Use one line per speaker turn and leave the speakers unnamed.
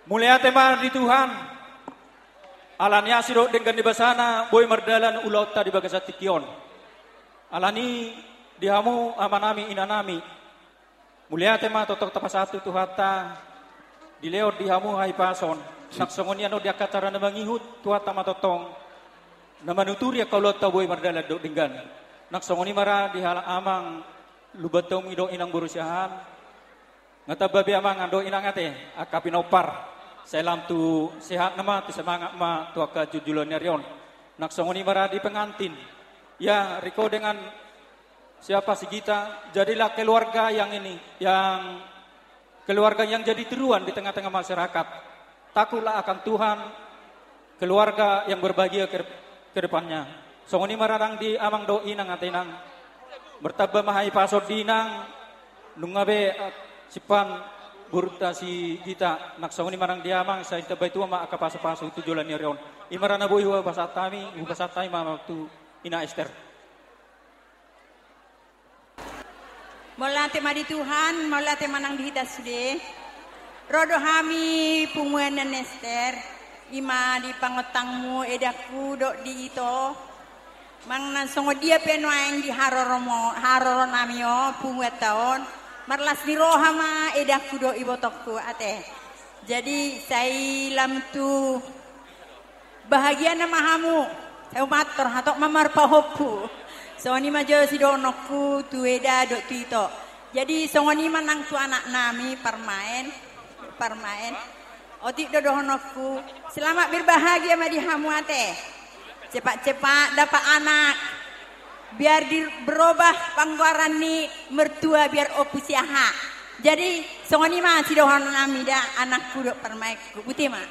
Mulia tema di Tuhan. Alania siro dengan di basana boy merdalan ulau tadi bagasat tikion. Alani dihamu amanami inanami. Mulia tema totok tapasatu tuhata dileor dihamu hai pason. Naksongoni ano dia kacara na mangihut tuhata matotong. Namanuturi kaulo boy merdalan do dengan. Naksongoni mara dihala amang lubatong ido inang burusyahan. Ngatababi amang ando inang ate akapinopar. Salam tu sehat nama tu semangat ma tu aka jujulon nyarion. Naksongoni maradi pengantin. Ya Riko dengan siapa si Gita jadilah keluarga yang ini, yang keluarga yang jadi teruan di tengah-tengah masyarakat. Takutlah akan Tuhan, keluarga yang berbahagia ke depannya. Songoni mararang di amang doi nang atenang. Bertabah mahai pasod dinang nungabe sipan burta si Gita naksongoni marang diamang sa intabay tuwa maakapaso-paso tujulan ni Rion. Imara na buhi basatami, basatay mamatu ina Esther.
Mola tema di Tuhan, mola tema nang dihidas sude. Rodo hami pumuanan Esther, ima di pangotangmu edaku dok di ito. Mang nansongo dia penuaing di haroronamio pumuat tahun. Marlas di rohama edah kudo ibotokku ate. Jadi saya lam tu bahagia nama hamu. Saya matur hatok mamar pahopu. Songoni majo si donokku tu edah dok tu ito. Jadi songoni manang tu anak nami permain. Otik dodohonokku. Selamat berbahagia ma di hamu ate. Cepat-cepat dapat anak. Biar berubah pangguaran ni mertua biar opusiaha. Jadi songoni mah si dohon nami dah anak kuduk permaik putih mah.